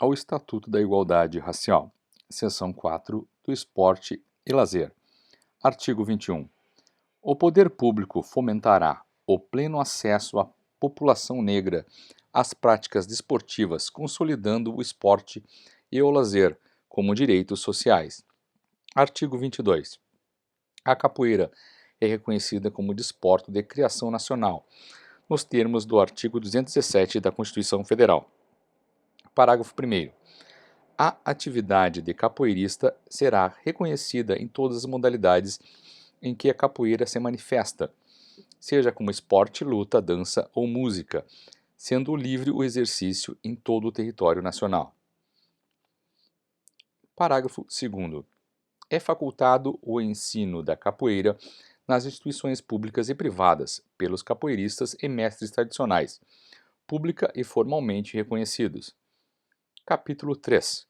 ao Estatuto da Igualdade Racial. Seção 4 do Esporte e Lazer. Artigo 21. O poder público fomentará o pleno acesso à população negra às práticas desportivas, consolidando o esporte e o lazer como direitos sociais. Artigo 22. A capoeira é reconhecida como desporto de criação nacional, nos termos do artigo 217 da Constituição Federal. Parágrafo 1º. A atividade de capoeirista será reconhecida em todas as modalidades em que a capoeira se manifesta, seja como esporte, luta, dança ou música, sendo livre o exercício em todo o território nacional. Parágrafo 2º. É facultado o ensino da capoeira nas instituições públicas e privadas, pelos capoeiristas e mestres tradicionais, pública e formalmente reconhecidos. Capítulo 3.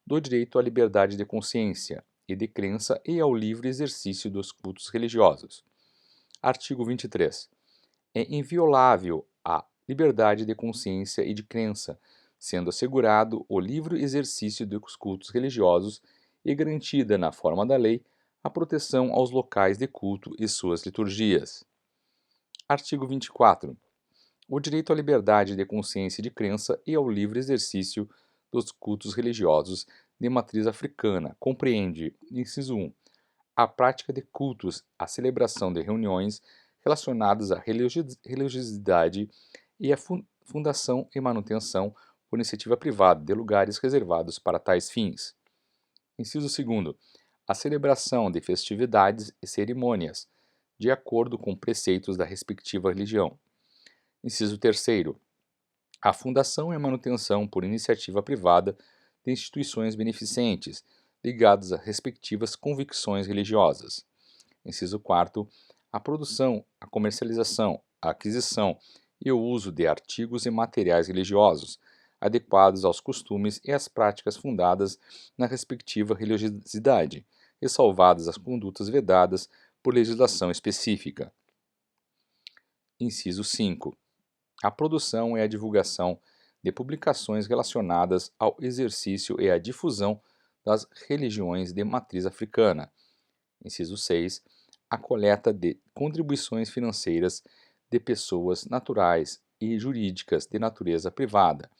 Do direito à liberdade de consciência e de crença e ao livre exercício dos cultos religiosos. Artigo 23. É inviolável a liberdade de consciência e de crença, sendo assegurado o livre exercício dos cultos religiosos e garantida, na forma da lei, a proteção aos locais de culto e suas liturgias. Artigo 24. O direito à liberdade de consciência e de crença e ao livre exercício dos cultos religiosos de matriz africana compreende, inciso 1, a prática de cultos, a celebração de reuniões relacionadas à religiosidade e a fundação e manutenção por iniciativa privada de lugares reservados para tais fins. Inciso 2º, a celebração de festividades e cerimônias, de acordo com preceitos da respectiva religião. Inciso 3º, a fundação e manutenção por iniciativa privada de instituições beneficentes, ligadas a respectivas convicções religiosas. Inciso 4º, a produção, a comercialização, a aquisição e o uso de artigos e materiais religiosos, adequados aos costumes e às práticas fundadas na respectiva religiosidade, ressalvadas as condutas vedadas por legislação específica. Inciso 5. A produção e a divulgação de publicações relacionadas ao exercício e à difusão das religiões de matriz africana. Inciso 6. A coleta de contribuições financeiras de pessoas naturais e jurídicas de natureza privada,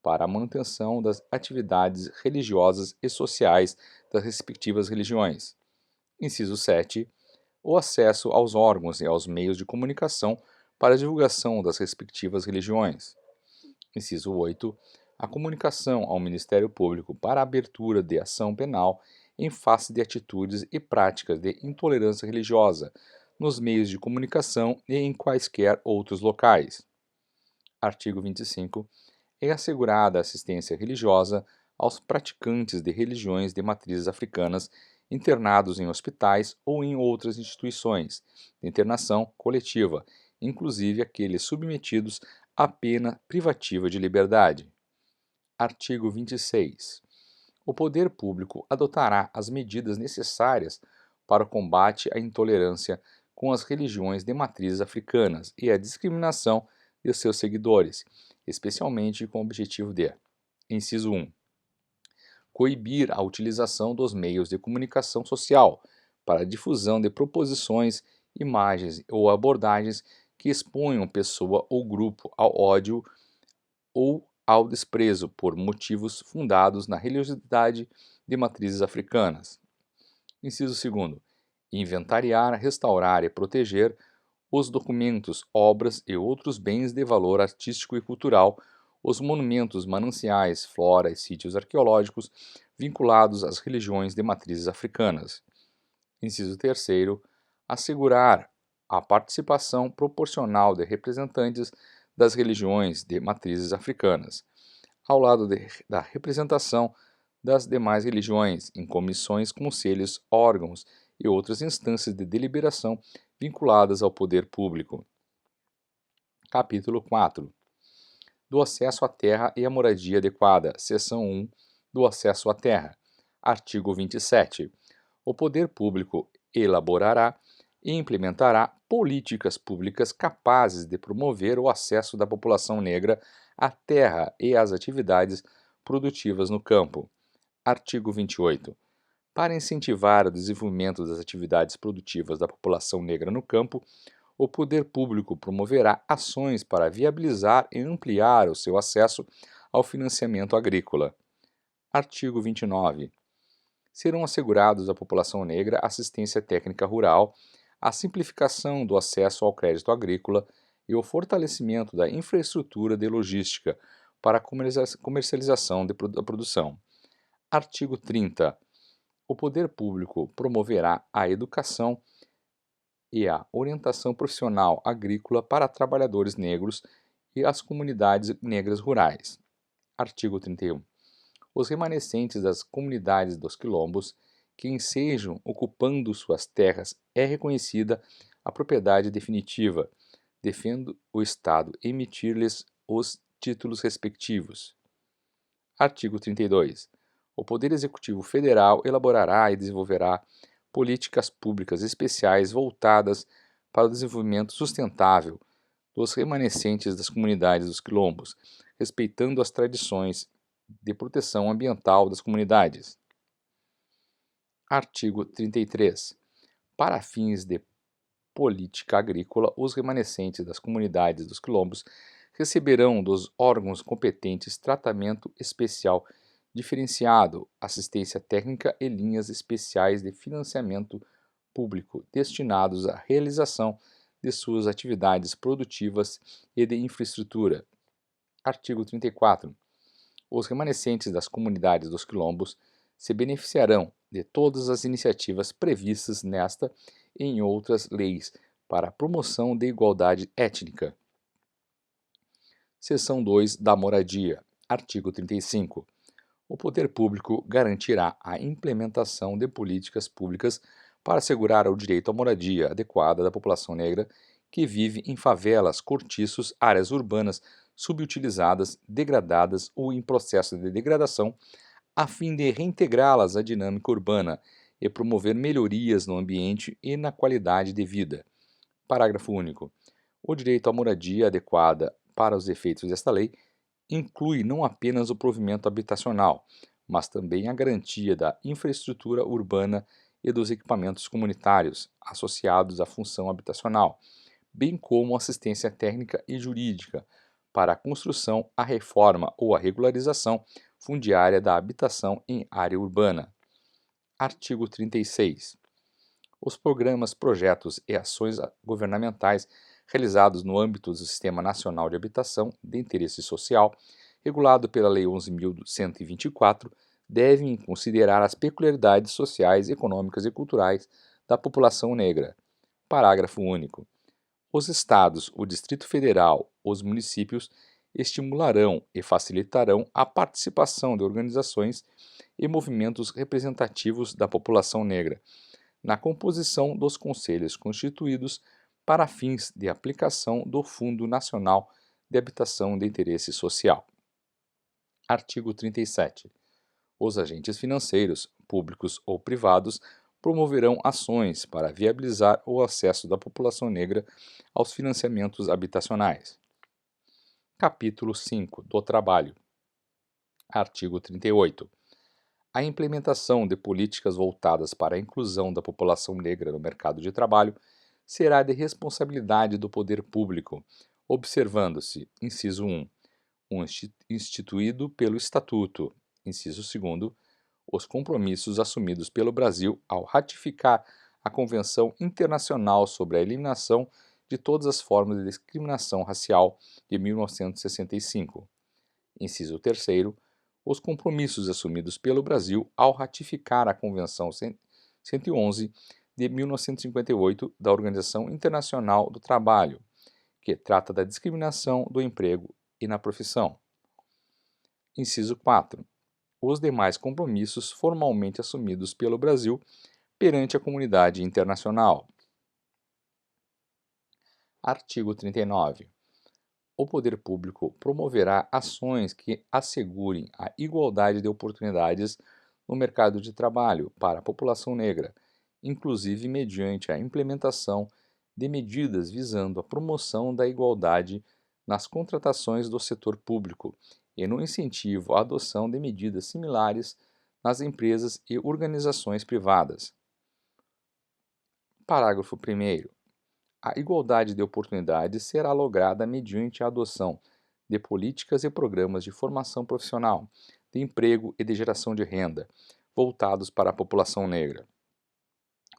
para a manutenção das atividades religiosas e sociais das respectivas religiões. Inciso 7. O acesso aos órgãos e aos meios de comunicação para a divulgação das respectivas religiões. Inciso 8. A comunicação ao Ministério Público para a abertura de ação penal em face de atitudes e práticas de intolerância religiosa nos meios de comunicação e em quaisquer outros locais. Artigo 25. É assegurada assistência religiosa aos praticantes de religiões de matrizes africanas internados em hospitais ou em outras instituições de internação coletiva, inclusive aqueles submetidos à pena privativa de liberdade. Artigo 26. O poder público adotará as medidas necessárias para o combate à intolerância com as religiões de matrizes africanas e à discriminação de seus seguidores, especialmente com o objetivo de: inciso 1. Coibir a utilização dos meios de comunicação social para a difusão de proposições, imagens ou abordagens que exponham pessoa ou grupo ao ódio ou ao desprezo por motivos fundados na religiosidade de matrizes africanas. Inciso 2. Inventariar, restaurar e proteger os documentos, obras e outros bens de valor artístico e cultural, os monumentos, mananciais, flora e sítios arqueológicos vinculados às religiões de matrizes africanas. Inciso 3. Assegurar a participação proporcional de representantes das religiões de matrizes africanas, ao lado da representação das demais religiões, em comissões, conselhos, órgãos e outras instâncias de deliberação vinculadas ao poder público. Capítulo 4. Do acesso à terra e à moradia adequada. Seção 1. Do acesso à terra. Artigo 27. O poder público elaborará e implementará políticas públicas capazes de promover o acesso da população negra à terra e às atividades produtivas no campo. Artigo 28. Para incentivar o desenvolvimento das atividades produtivas da população negra no campo, o poder público promoverá ações para viabilizar e ampliar o seu acesso ao financiamento agrícola. Artigo 29. Serão assegurados à população negra assistência técnica rural, a simplificação do acesso ao crédito agrícola e o fortalecimento da infraestrutura de logística para a comercialização da produção. Artigo 30. O poder público promoverá a educação e a orientação profissional agrícola para trabalhadores negros e as comunidades negras rurais. Artigo 31. Os remanescentes das comunidades dos quilombos que ensejam ocupando suas terras é reconhecida a propriedade definitiva, devendo o Estado emitir-lhes os títulos respectivos. Artigo 32. O Poder Executivo Federal elaborará e desenvolverá políticas públicas especiais voltadas para o desenvolvimento sustentável dos remanescentes das comunidades dos quilombos, respeitando as tradições de proteção ambiental das comunidades. Artigo 33. Para fins de política agrícola, os remanescentes das comunidades dos quilombos receberão dos órgãos competentes tratamento especial diferenciado, assistência técnica e linhas especiais de financiamento público destinados à realização de suas atividades produtivas e de infraestrutura. Artigo 34. Os remanescentes das comunidades dos quilombos se beneficiarão de todas as iniciativas previstas nesta e em outras leis para a promoção da igualdade étnica. Seção 2 da moradia. Artigo 35. O poder público garantirá a implementação de políticas públicas para assegurar o direito à moradia adequada da população negra que vive em favelas, cortiços, áreas urbanas subutilizadas, degradadas ou em processo de degradação, a fim de reintegrá-las à dinâmica urbana e promover melhorias no ambiente e na qualidade de vida. Parágrafo único. O direito à moradia adequada para os efeitos desta lei inclui não apenas o provimento habitacional, mas também a garantia da infraestrutura urbana e dos equipamentos comunitários associados à função habitacional, bem como assistência técnica e jurídica para a construção, a reforma ou a regularização fundiária da habitação em área urbana. Artigo 36. Os programas, projetos e ações governamentais realizados no âmbito do Sistema Nacional de Habitação de Interesse Social, regulado pela Lei 11.124, devem considerar as peculiaridades sociais, econômicas e culturais da população negra. Parágrafo único. Os Estados, o Distrito Federal, os municípios estimularão e facilitarão a participação de organizações e movimentos representativos da população negra na composição dos conselhos constituídos para fins de aplicação do Fundo Nacional de Habitação de Interesse Social. Artigo 37. Os agentes financeiros, públicos ou privados, promoverão ações para viabilizar o acesso da população negra aos financiamentos habitacionais. Capítulo 5 do Trabalho. Artigo 38. A implementação de políticas voltadas para a inclusão da população negra no mercado de trabalho será de responsabilidade do poder público, observando-se, inciso 1, instituído pelo Estatuto, inciso 2, os compromissos assumidos pelo Brasil ao ratificar a Convenção Internacional sobre a Eliminação de todas as formas de discriminação racial de 1965. Inciso 3, os compromissos assumidos pelo Brasil ao ratificar a Convenção 111 de 1958 da Organização Internacional do Trabalho, que trata da discriminação do emprego e na profissão. Inciso 4. Os demais compromissos formalmente assumidos pelo Brasil perante a comunidade internacional. Artigo 39. O poder público promoverá ações que assegurem a igualdade de oportunidades no mercado de trabalho para a população negra, inclusive mediante a implementação de medidas visando a promoção da igualdade nas contratações do setor público e no incentivo à adoção de medidas similares nas empresas e organizações privadas. Parágrafo 1º. A igualdade de oportunidades será lograda mediante a adoção de políticas e programas de formação profissional, de emprego e de geração de renda, voltados para a população negra.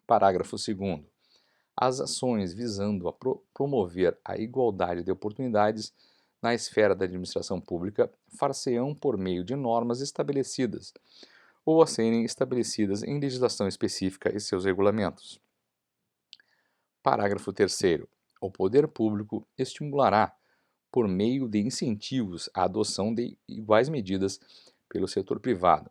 Parágrafo 2º. As ações visando a promover a igualdade de oportunidades na esfera da administração pública far-se-ão por meio de normas estabelecidas ou a serem estabelecidas em legislação específica e seus regulamentos. Parágrafo 3º. O poder público estimulará, por meio de incentivos, a adoção de iguais medidas pelo setor privado.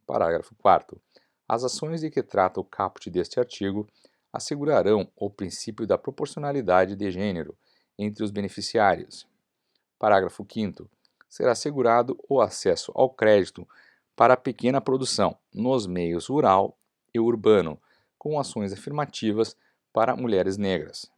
Parágrafo 4º. As ações de que trata o caput deste artigo assegurarão o princípio da proporcionalidade de gênero entre os beneficiários. Parágrafo 5º. Será assegurado o acesso ao crédito para a pequena produção nos meios rural e urbano, com ações afirmativas para mulheres negras.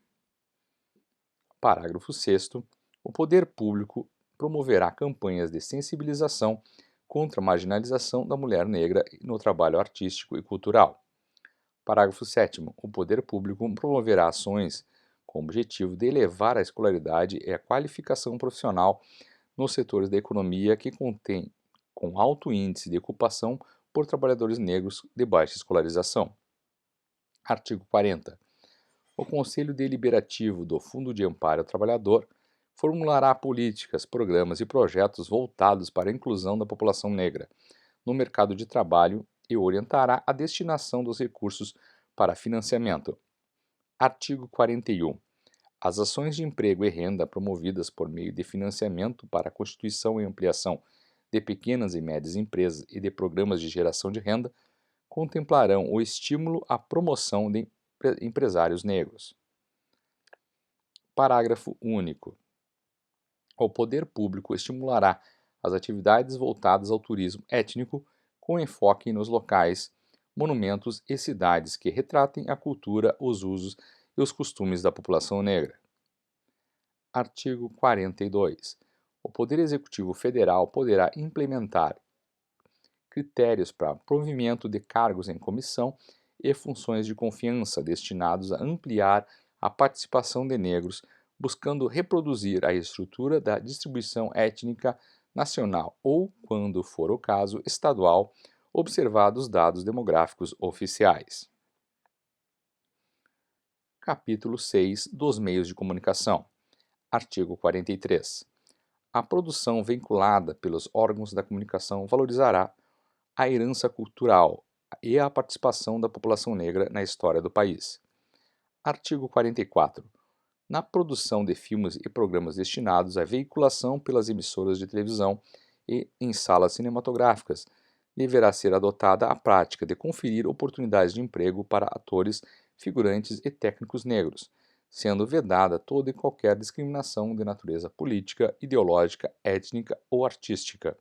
Parágrafo 6º. O poder público promoverá campanhas de sensibilização contra a marginalização da mulher negra no trabalho artístico e cultural. Parágrafo 7º. O poder público promoverá ações com o objetivo de elevar a escolaridade e a qualificação profissional nos setores da economia que contém com alto índice de ocupação por trabalhadores negros de baixa escolarização. Artigo 40. O Conselho Deliberativo do Fundo de Amparo ao Trabalhador formulará políticas, programas e projetos voltados para a inclusão da população negra no mercado de trabalho e orientará a destinação dos recursos para financiamento. Artigo 41. As ações de emprego e renda promovidas por meio de financiamento para a constituição e ampliação de pequenas e médias empresas e de programas de geração de renda contemplarão o estímulo à promoção de empresários negros. Parágrafo único. O poder público estimulará as atividades voltadas ao turismo étnico com enfoque nos locais, monumentos e cidades que retratem a cultura, os usos e os costumes da população negra. Artigo 42. O Poder Executivo Federal poderá implementar critérios para provimento de cargos em comissão e funções de confiança destinados a ampliar a participação de negros, buscando reproduzir a estrutura da distribuição étnica nacional ou, quando for o caso, estadual, observados dados demográficos oficiais. Capítulo 6 dos Meios de Comunicação. Artigo 43. A produção vinculada pelos órgãos da comunicação valorizará a herança cultural e a participação da população negra na história do país. Artigo 44. Na produção de filmes e programas destinados à veiculação pelas emissoras de televisão e em salas cinematográficas, deverá ser adotada a prática de conferir oportunidades de emprego para atores, figurantes e técnicos negros, sendo vedada toda e qualquer discriminação de natureza política, ideológica, étnica ou artística.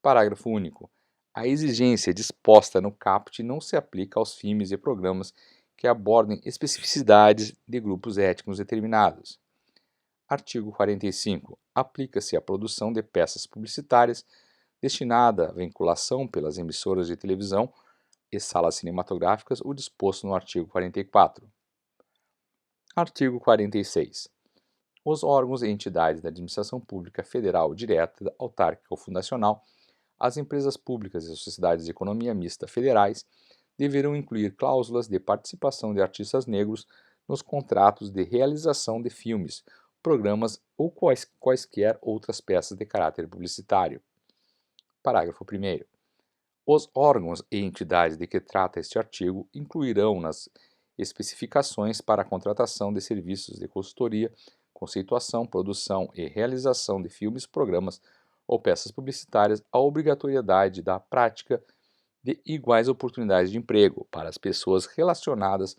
Parágrafo único. A exigência disposta no caput não se aplica aos filmes e programas que abordem especificidades de grupos étnicos determinados. Artigo 45. Aplica-se à produção de peças publicitárias destinada à vinculação pelas emissoras de televisão e salas cinematográficas o disposto no artigo 44. Artigo 46. Os órgãos e entidades da administração pública federal direta, autárquica ou fundacional, as empresas públicas e as sociedades de economia mista federais deverão incluir cláusulas de participação de artistas negros nos contratos de realização de filmes, programas ou quaisquer outras peças de caráter publicitário. Parágrafo 1º. Os órgãos e entidades de que trata este artigo incluirão nas especificações para a contratação de serviços de consultoria, conceituação, produção e realização de filmes, programas ou peças publicitárias a obrigatoriedade da prática de iguais oportunidades de emprego para as pessoas relacionadas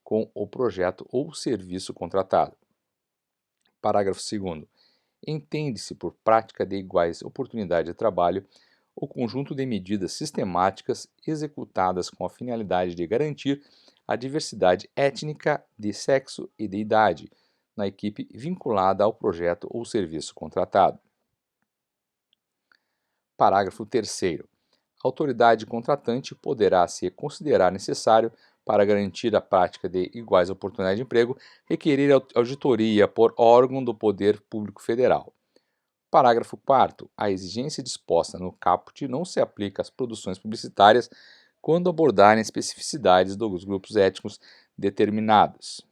com o projeto ou serviço contratado. Parágrafo 2º. Entende-se por prática de iguais oportunidades de trabalho o conjunto de medidas sistemáticas executadas com a finalidade de garantir a diversidade étnica, de sexo e de idade na equipe vinculada ao projeto ou serviço contratado. Parágrafo 3º. A autoridade contratante poderá, se considerar necessário para garantir a prática de iguais oportunidades de emprego, requerer auditoria por órgão do Poder Público Federal. Parágrafo 4º. A exigência disposta no caput não se aplica às produções publicitárias quando abordarem especificidades dos grupos étnicos determinados.